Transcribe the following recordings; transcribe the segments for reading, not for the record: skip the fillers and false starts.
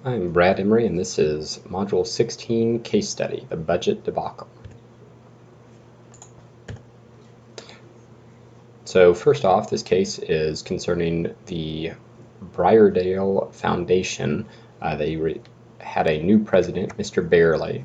I'm Brad Emery, and this is Module 16 Case Study, the Budget Debacle. So first off, this case is concerning the Briardale Foundation. They had a new president, Mr. Barely.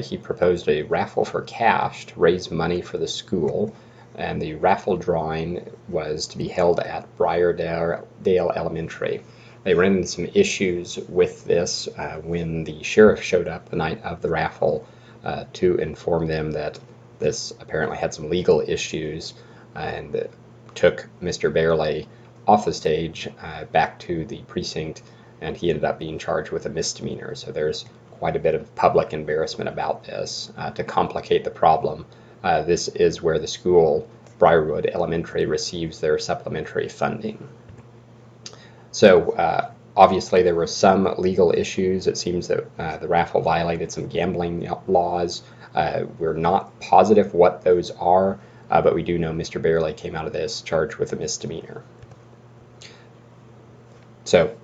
He proposed a raffle for cash to raise money for the school, and the raffle drawing was to be held at Briardale Elementary. They ran into some issues with this when the sheriff showed up the night of the raffle to inform them that this apparently had some legal issues and took Mr. Barely off the stage back to the precinct, and he ended up being charged with a misdemeanor. So there's quite a bit of public embarrassment about this. To complicate the problem, this is where the school, Briarwood Elementary, receives their supplementary funding. So obviously there were some legal issues. It seems that the raffle violated some gambling laws. We're not positive what those are, but we do know Mr. Barely came out of this charged with a misdemeanor. So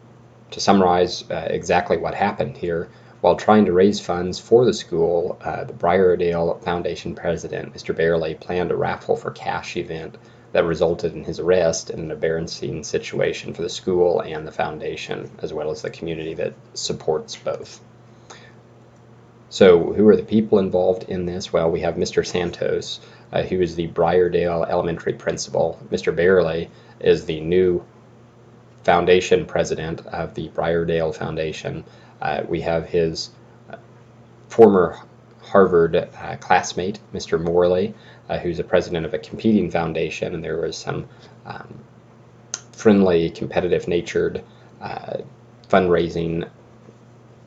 to summarize exactly what happened here, while trying to raise funds for the school, the Briardale Foundation president, Mr. Barely, planned a raffle for cash event that resulted in his arrest in an embarrassing situation for the school and the foundation, as well as the community that supports both. So who are the people involved in this? Well, we have Mr. Santos, who is the Briardale Elementary principal. Mr. Barely is the new foundation president of the Briardale Foundation. We have his former Harvard classmate, Mr. Morley, who's a president of a competing foundation, and there was some friendly, competitive-natured fundraising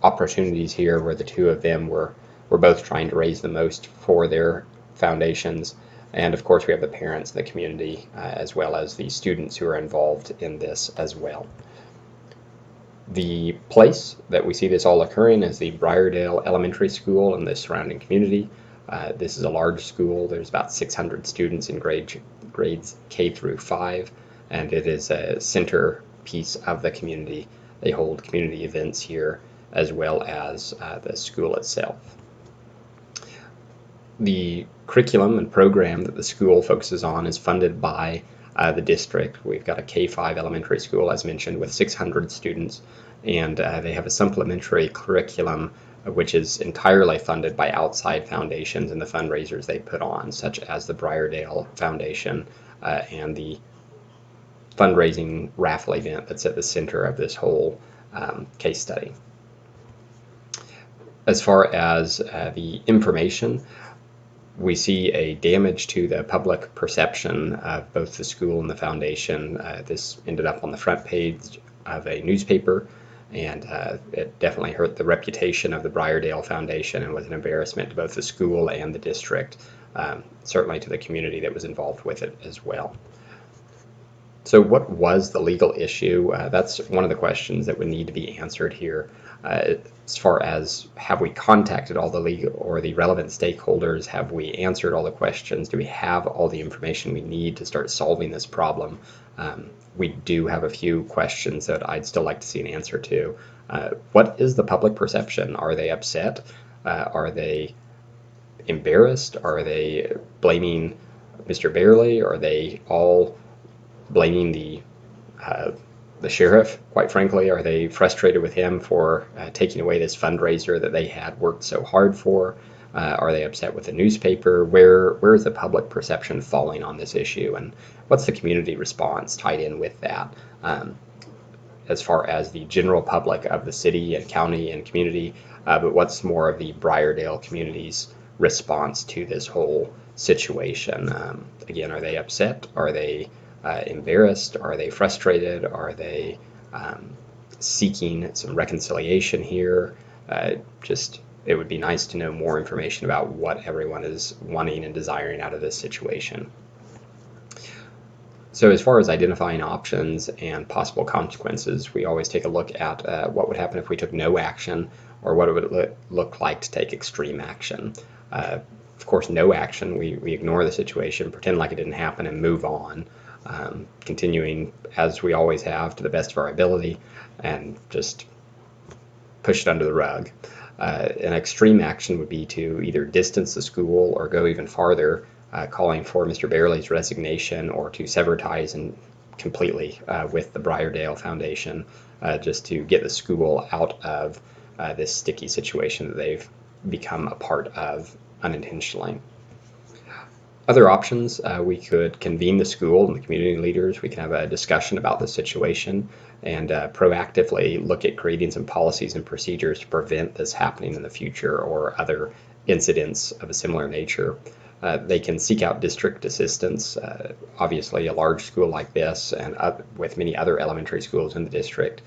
opportunities here where the two of them were both trying to raise the most for their foundations. And of course we have the parents, the community, as well as the students who are involved in this as well. The place that we see this all occurring is the Briardale Elementary School and the surrounding community. This is a large school. There's about 600 students in grades K through 5, and it is a centerpiece of the community. They hold community events here as well as the school itself. The curriculum and program that the school focuses on is funded by the district. We've got a K-5 elementary school, as mentioned, with 600 students, and they have a supplementary curriculum which is entirely funded by outside foundations and the fundraisers they put on, such as the Briardale Foundation and the fundraising raffle event that's at the center of this whole case study. As far as the information, we see a damage to the public perception of both the school and the foundation. This ended up on the front page of a newspaper, and it definitely hurt the reputation of the Briardale Foundation and was an embarrassment to both the school and the district, certainly to the community that was involved with it as well. So what was the legal issue? That's one of the questions that would need to be answered here. As far as, have we contacted all the legal or the relevant stakeholders? Have we answered all the questions? Do we have all the information we need to start solving this problem? We do have a few questions that I'd still like to see an answer to. What is the public perception? Are they upset? Are they embarrassed? Are they blaming Mr. Barely? Are they all blaming the sheriff, quite frankly? Are they frustrated with him for taking away this fundraiser that they had worked so hard for? Are they upset with the newspaper? Where is the public perception falling on this issue, and what's the community response tied in with that? As far as the general public of the city and county and community, but what's more of the Briardale community's response to this whole situation? Again, are they upset? Are they embarrassed? Are they frustrated? Are they seeking some reconciliation here? It would be nice to know more information about what everyone is wanting and desiring out of this situation. So as far as identifying options and possible consequences, we always take a look at what would happen if we took no action, or what it would look like to take extreme action. Of course, no action, we ignore the situation, pretend like it didn't happen, and move on, continuing as we always have to the best of our ability, and just push it under the rug. An extreme action would be to either distance the school or go even farther, calling for Mr. Bailey's resignation or to sever ties completely with the Briardale Foundation, just to get the school out of this sticky situation that they've become a part of unintentionally. Other options, we could convene the school and the community leaders. We can have a discussion about the situation and proactively look at creating some policies and procedures to prevent this happening in the future or other incidents of a similar nature. They can seek out district assistance. Obviously, a large school like this and with many other elementary schools in the district,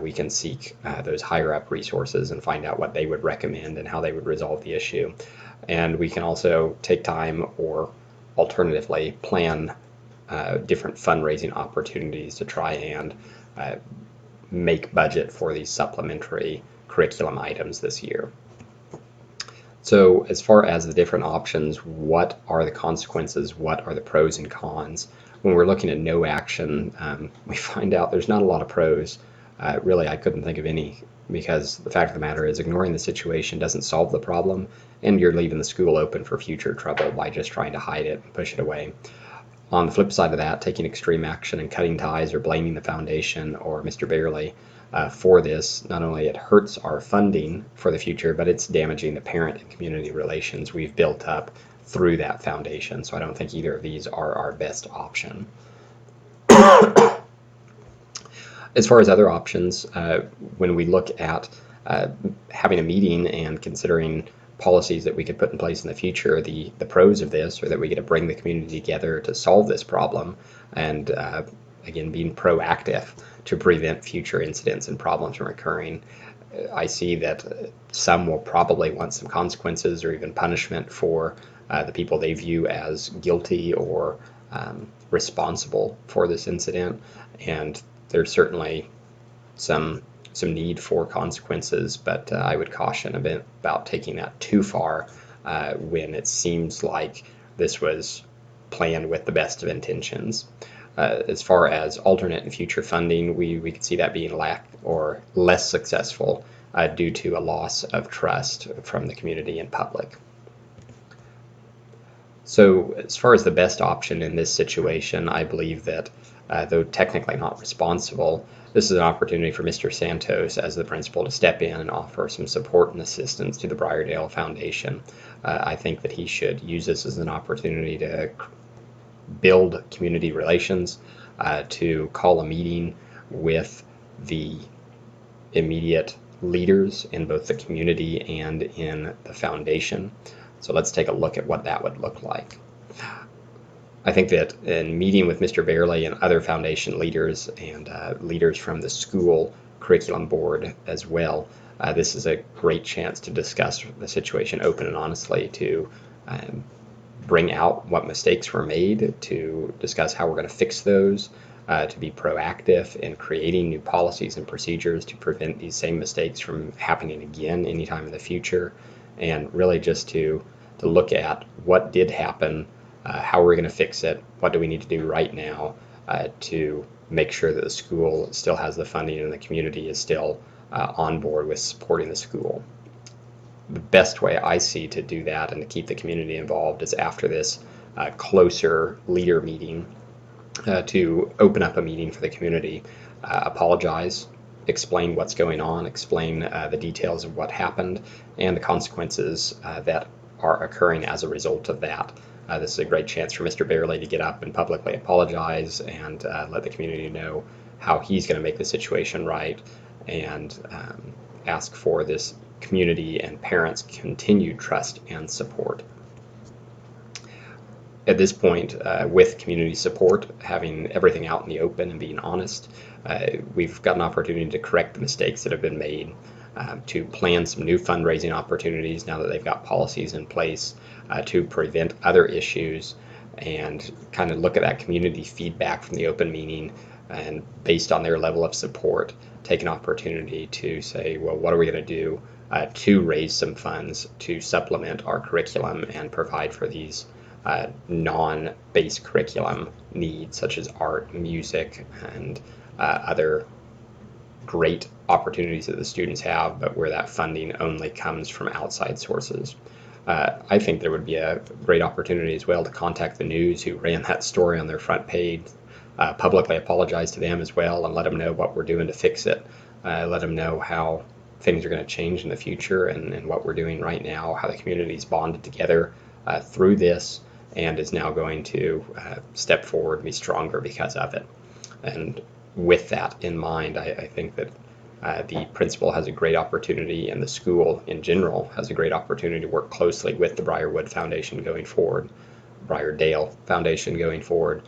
we can seek those higher up resources and find out what they would recommend and how they would resolve the issue. And we can also take time or alternatively plan different fundraising opportunities to try and make budget for these supplementary curriculum items this year. So as far as the different options, what are the consequences? What are the pros and cons? When we're looking at no action, we find out there's not a lot of pros. Really, I couldn't think of any, because the fact of the matter is ignoring the situation doesn't solve the problem, and you're leaving the school open for future trouble by just trying to hide it and push it away. On the flip side of that, taking extreme action and cutting ties or blaming the foundation or Mr. Bailey for this, not only it hurts our funding for the future, but it's damaging the parent and community relations we've built up through that foundation. So I don't think either of these are our best option. As far as other options, when we look at having a meeting and considering policies that we could put in place in the future, the pros of this are that we get to bring the community together to solve this problem and again, being proactive to prevent future incidents and problems from occurring. I see that some will probably want some consequences or even punishment for the people they view as guilty or responsible for this incident, and there's certainly some need for consequences, but I would caution a bit about taking that too far when it seems like this was planned with the best of intentions. As far as alternate and future funding, we could see that being less successful due to a loss of trust from the community and public. So as far as the best option in this situation, I believe that though technically not responsible, this is an opportunity for Mr. Santos as the principal to step in and offer some support and assistance to the Briardale Foundation. I think that he should use this as an opportunity to build community relations, to call a meeting with the immediate leaders in both the community and in the foundation. So let's take a look at what that would look like. I think that in meeting with Mr. Bailey and other foundation leaders and leaders from the school curriculum board as well, this is a great chance to discuss the situation open and honestly, to bring out what mistakes were made, to discuss how we're going to fix those, to be proactive in creating new policies and procedures to prevent these same mistakes from happening again anytime in the future, and really just to look at what did happen, how we're going to fix it, what do we need to do right now to make sure that the school still has the funding and the community is still on board with supporting the school. The best way I see to do that and to keep the community involved is after this closer leader meeting, to open up a meeting for the community, apologize, explain what's going on, explain the details of what happened and the consequences that are occurring as a result of that. This is a great chance for Mr. Bailey to get up and publicly apologize and let the community know how he's going to make the situation right, and ask for this community and parents' continued trust and support. At this point, with community support, having everything out in the open and being honest, we've got an opportunity to correct the mistakes that have been made, to plan some new fundraising opportunities now that they've got policies in place, to prevent other issues, and kind of look at that community feedback from the open meeting, and based on their level of support, take an opportunity to say, well, what are we going to do to raise some funds to supplement our curriculum and provide for these non-base curriculum needs such as art, music, and other great opportunities that the students have, but where that funding only comes from outside sources. I think there would be a great opportunity as well to contact the news who ran that story on their front page, publicly apologize to them as well, and let them know what we're doing to fix it. Let them know how things are going to change in the future, and what we're doing right now, how the community's bonded together through this and is now going to step forward and be stronger because of it. And with that in mind, I think that the principal has a great opportunity, and the school in general has a great opportunity to work closely with the Briarwood Foundation going forward, Briardale Foundation going forward,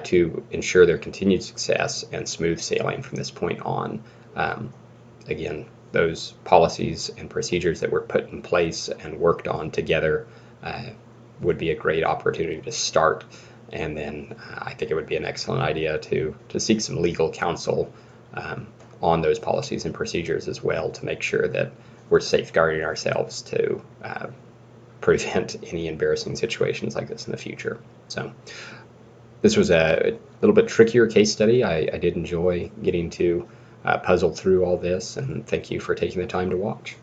to ensure their continued success and smooth sailing from this point on. Again, those policies and procedures that were put in place and worked on together would be a great opportunity to start. And then I think it would be an excellent idea to seek some legal counsel on those policies and procedures as well, to make sure that we're safeguarding ourselves to prevent any embarrassing situations like this in the future. So this was a little bit trickier case study. I did enjoy getting to puzzle through all this, and thank you for taking the time to watch.